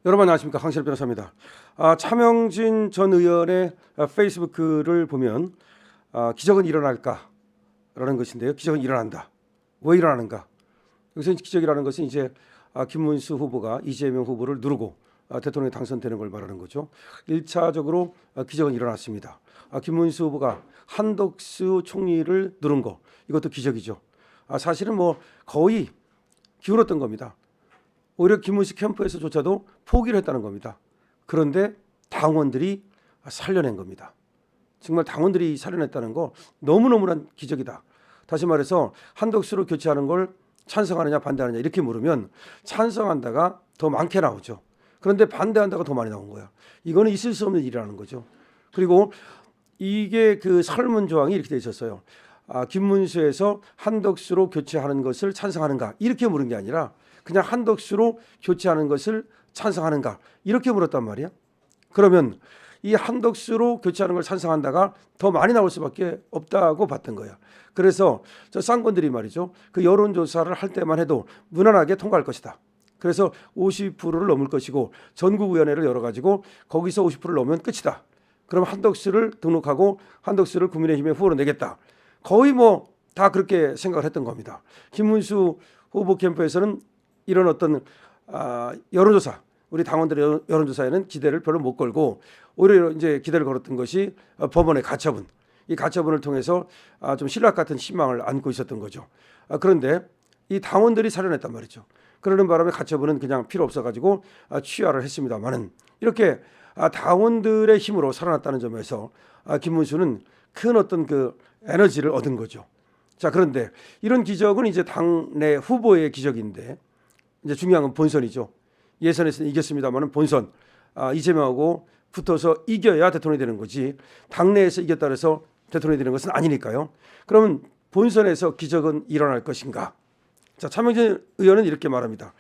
여러분 안녕하십니까, 황신일 변호사입니다. 차명진 전 의원의 페이스북 글을 보면 기적은 일어날까라는 것인데요. 기적은 일어난다. 왜 일어나는가? 여기서 기적이라는 것은 이제 김문수 후보가 이재명 후보를 누르고 대통령에 당선되는 걸 말하는 거죠. 1차적으로 기적은 일어났습니다. 김문수 후보가 한덕수 총리를 누른 거, 이것도 기적이죠. 사실은 뭐 거의 기울었던 겁니다. 오히려 김문수 캠프에서조차도 포기를 했다는 겁니다. 그런데 당원들이 살려낸 겁니다. 정말 당원들이 살려냈다는 거 너무너무난 기적이다. 다시 말해서 한덕수로 교체하는 걸 찬성하느냐 반대하느냐 이렇게 물으면 찬성한다가 더 많게 나오죠. 그런데 반대한다가 더 많이 나온 거야. 이거는 있을 수 없는 일이라는 거죠. 그리고 이게 그 설문 조항이 이렇게 돼 있었어요. 김문수에서 한덕수로 교체하는 것을 찬성하는가 이렇게 물은 게 아니라 그냥 한덕수로 교체하는 것을 찬성하는가 이렇게 물었단 말이야. 그러면 이 한덕수로 교체하는 걸 찬성한다가 더 많이 나올 수밖에 없다고 봤던 거야. 그래서 저 쌍권들이 말이죠, 그 여론조사를 할 때만 해도 무난하게 통과할 것이다. 그래서 50%를 넘을 것이고 전국위원회를 열어가지고 거기서 50%를 넘으면 끝이다. 그럼 한덕수를 등록하고 한덕수를 국민의힘의 후보로 내겠다. 거의 뭐 다 그렇게 생각을 했던 겁니다. 김문수 후보 캠프에서는 이런 어떤 여론조사, 우리 당원들의 여론조사에는 기대를 별로 못 걸고 오히려 이제 기대를 걸었던 것이 법원의 가처분, 이 가처분을 통해서 좀 신락 같은 희망을 안고 있었던 거죠. 그런데 이 당원들이 살려냈단 말이죠. 그러는 바람에 가처분은 그냥 필요 없어가지고 취하를 했습니다만은 이렇게 당원들의 힘으로 살아났다는 점에서 김문수는 큰 어떤 그 에너지를 얻은 거죠. 자, 그런데 이런 기적은 이제 당내 후보의 기적인데 이제 중요한 건 본선이죠. 예선에서는 이겼습니다만은 본선 이재명하고 붙어서 이겨야 대통령이 되는 거지 당내에서 이겼다 해서 대통령이 되는 것은 아니니까요. 그러면 본선에서 기적은 일어날 것인가? 자, 차명진 의원은 이렇게 말합니다.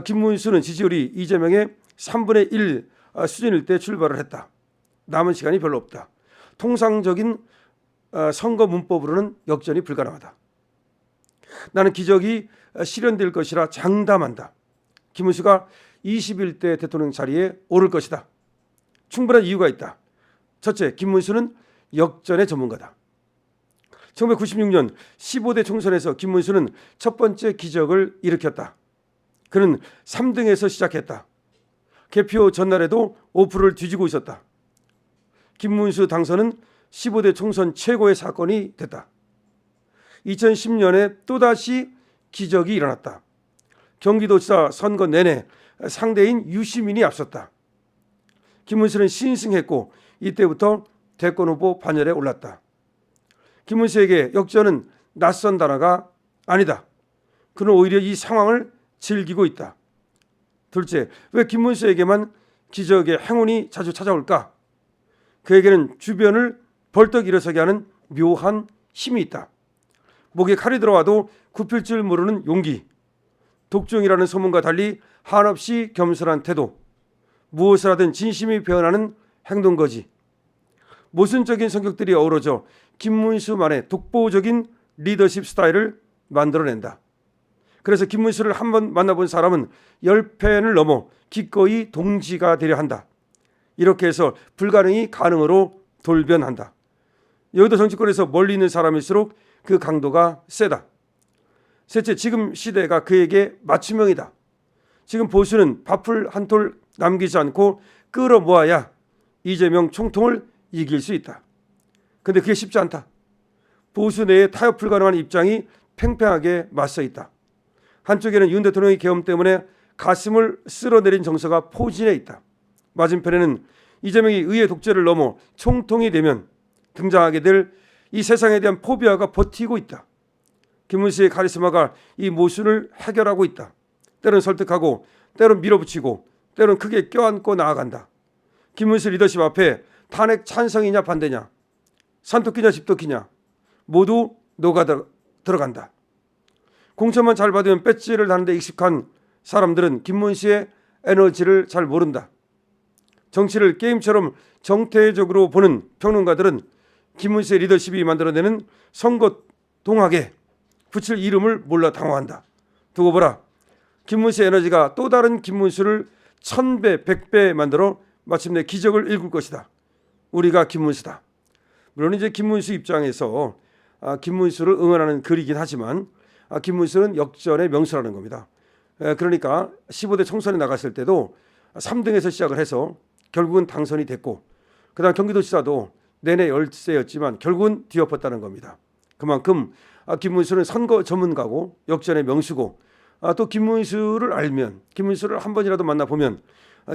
김문수는 지지율이 이재명의 3분의 1 수준일 때 출발을 했다. 남은 시간이 별로 없다. 통상적인 선거 문법으로는 역전이 불가능하다. 나는 기적이 실현될 것이라 장담한다. 김문수가 21대 대통령 자리에 오를 것이다. 충분한 이유가 있다. 첫째, 김문수는 역전의 전문가다. 1996년 15대 총선에서 김문수는 첫 번째 기적을 일으켰다. 그는 3등에서 시작했다. 개표 전날에도 5%를 뒤지고 있었다. 김문수 당선은 15대 총선 최고의 사건이 됐다. 2010년에 또다시 기적이 일어났다. 경기도지사 선거 내내 상대인 유시민이 앞섰다. 김문수는 신승했고 이때부터 대권 후보 반열에 올랐다. 김문수에게 역전은 낯선 단어가 아니다. 그는 오히려 이 상황을 즐기고 있다. 둘째, 왜 김문수에게만 기적의 행운이 자주 찾아올까? 그에게는 주변을 벌떡 일어서게 하는 묘한 힘이 있다. 목에 칼이 들어와도 굽힐 줄 모르는 용기, 독종이라는 소문과 달리 한없이 겸손한 태도, 무엇을 하든 진심이 변하는 행동거지, 모순적인 성격들이 어우러져 김문수만의 독보적인 리더십 스타일을 만들어낸다. 그래서 김문수를 한번 만나본 사람은 10팬을 넘어 기꺼이 동지가 되려 한다. 이렇게 해서 불가능이 가능으로 돌변한다. 여의도 정치권에서 멀리 있는 사람일수록 그 강도가 세다. 셋째, 지금 시대가 그에게 맞춤형이다. 지금 보수는 밥풀 한 톨 남기지 않고 끌어모아야 이재명 총통을 이길 수 있다. 근데 그게 쉽지 않다. 보수 내에 타협 불가능한 입장이 팽팽하게 맞서 있다. 한쪽에는 윤 대통령의 계엄 때문에 가슴을 쓸어내린 정서가 포진해 있다. 맞은편에는 이재명이 의회 독재를 넘어 총통이 되면 등장하게 될 이 세상에 대한 포비아가 버티고 있다. 김문수의 카리스마가 이 모순을 해결하고 있다. 때론 설득하고 때론 밀어붙이고 때론 크게 껴안고 나아간다. 김문수 리더십 앞에 탄핵 찬성이냐 반대냐, 산토끼냐 집토끼냐 모두 녹아 들어간다. 공천만 잘 받으면 배지를 다는 데 익숙한 사람들은 김문수의 에너지를 잘 모른다. 정치를 게임처럼 정태적으로 보는 평론가들은 김문수의 리더십이 만들어내는 선거 동학에 붙일 이름을 몰라 당황한다. 두고 보라. 김문수의 에너지가 또 다른 김문수를 1000배, 100배 만들어 마침내 기적을 일굴 것이다. 우리가 김문수다. 물론 이제 김문수 입장에서 김문수를 응원하는 글이긴 하지만 김문수는 역전의 명수라는 겁니다. 그러니까 15대 총선에 나갔을 때도 3등에서 시작을 해서 결국은 당선이 됐고, 그다음 경기도지사도 내내 열세였지만 결국은 뒤엎었다는 겁니다. 그만큼 김문수는 선거 전문가고 역전의 명수고, 또 김문수를 알면, 김문수를 한 번이라도 만나보면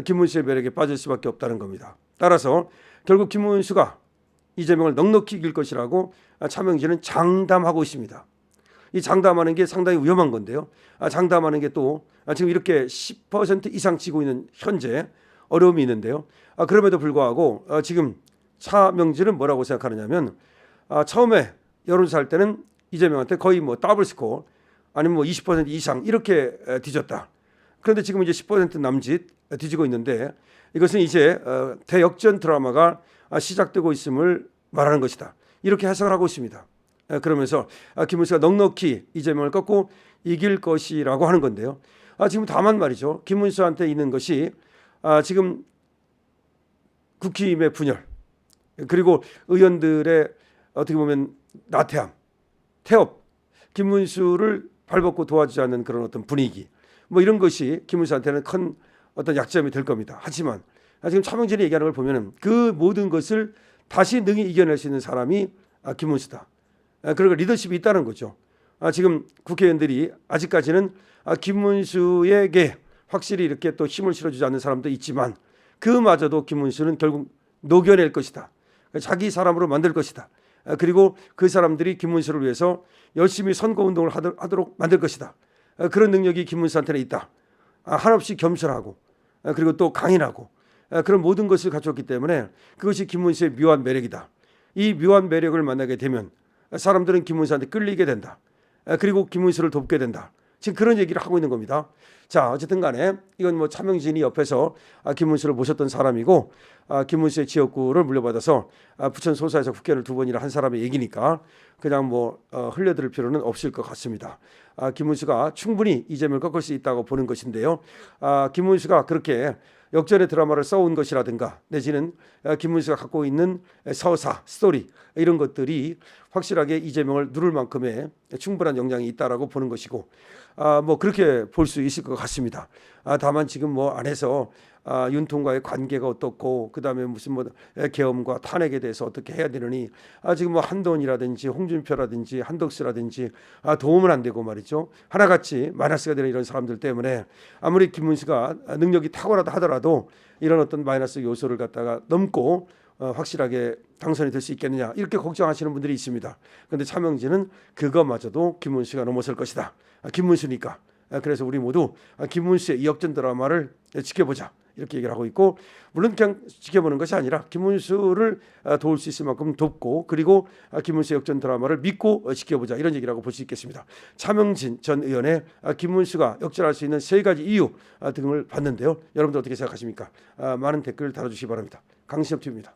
김문수의 매력에 빠질 수밖에 없다는 겁니다. 따라서 결국 김문수가 이재명을 넉넉히 이길 것이라고 차명진은 장담하고 있습니다. 이 장담하는 게 상당히 위험한 건데요. 장담하는 게 또 지금 이렇게 10% 이상 지고 있는 현재 어려움이 있는데요. 그럼에도 불구하고 지금 차명진은 뭐라고 생각하느냐면, 처음에 여론조사 할 때는 이재명한테 거의 뭐 더블 스코어 아니면 뭐 20% 이상 이렇게 뒤졌다. 그런데 지금 이제 10% 남짓 뒤지고 있는데, 이것은 이제 대역전 드라마가 시작되고 있음을 말하는 것이다. 이렇게 해석을 하고 있습니다. 그러면서 김문수가 넉넉히 이재명을 꺾고 이길 것이라고 하는 건데요. 지금 다만 말이죠. 김문수한테 있는 것이 지금 국힘의 분열, 그리고 의원들의 어떻게 보면 나태함, 태업, 김문수를 발벗고 도와주지 않는 그런 어떤 분위기, 뭐 이런 것이 김문수한테는 큰 어떤 약점이 될 겁니다. 하지만 지금 차명진이 얘기하는 걸 보면은 그 모든 것을 다시 능히 이겨낼 수 있는 사람이 김문수다. 그리고 리더십이 있다는 거죠. 지금 국회의원들이 아직까지는 김문수에게 확실히 이렇게 또 힘을 실어주지 않는 사람도 있지만, 그마저도 김문수는 결국 녹여낼 것이다. 자기 사람으로 만들 것이다. 그리고 그 사람들이 김문수를 위해서 열심히 선거운동을 하도록 만들 것이다. 그런 능력이 김문수한테는 있다. 한없이 겸손하고 그리고 또 강인하고 그런 모든 것을 갖췄기 때문에 그것이 김문수의 묘한 매력이다. 이 묘한 매력을 만나게 되면 사람들은 김문수한테 끌리게 된다. 그리고 김문수를 돕게 된다. 지금 그런 얘기를 하고 있는 겁니다. 자, 어쨌든 간에 이건 뭐 차명진이 옆에서 김문수를 모셨던 사람이고, 김문수의 지역구를 물려받아서 부천 소사에서 국회의원을 2번이나 한 사람의 얘기니까 그냥 뭐 흘려들 필요는 없을 것 같습니다. 김문수가 충분히 이재명을 꺾을 수 있다고 보는 것인데요. 김문수가 그렇게 역전의 드라마를 써온 것이라든가, 내지는 김문수가 갖고 있는 서사, 스토리, 이런 것들이 확실하게 이재명을 누를 만큼의 충분한 영향이 있다라고 보는 것이고, 뭐 그렇게 볼 수 있을 것 같습니다. 다만 지금 뭐 안에서 윤통과의 관계가 어떻고, 그다음에 무슨 뭐 계엄과 탄핵에 대해서 어떻게 해야 되느니, 지금 뭐 한동훈이라든지 홍준표라든지 한덕수라든지 도움은 안 되고 말이죠. 하나같이 마이너스가 되는 이런 사람들 때문에 아무리 김문수가 능력이 탁월하다 하더라도 이런 어떤 마이너스 요소를 갖다가 넘고 확실하게 당선이 될 수 있겠느냐, 이렇게 걱정하시는 분들이 있습니다. 그런데 차명진은 그것마저도 김문수가 넘어설 것이다. 김문수니까. 그래서 우리 모두 김문수의 이 역전 드라마를 지켜보자, 이렇게 얘기를 하고 있고, 물론 그냥 지켜보는 것이 아니라 김문수를 도울 수 있을 만큼 돕고, 그리고 김문수의 역전 드라마를 믿고 지켜보자, 이런 얘기라고 볼 수 있겠습니다. 차명진 전 의원의 김문수가 역전할 수 있는 3가지 이유 등을 봤는데요. 여러분들 어떻게 생각하십니까? 많은 댓글 달아주시기 바랍니다. 강신엽 TV입니다.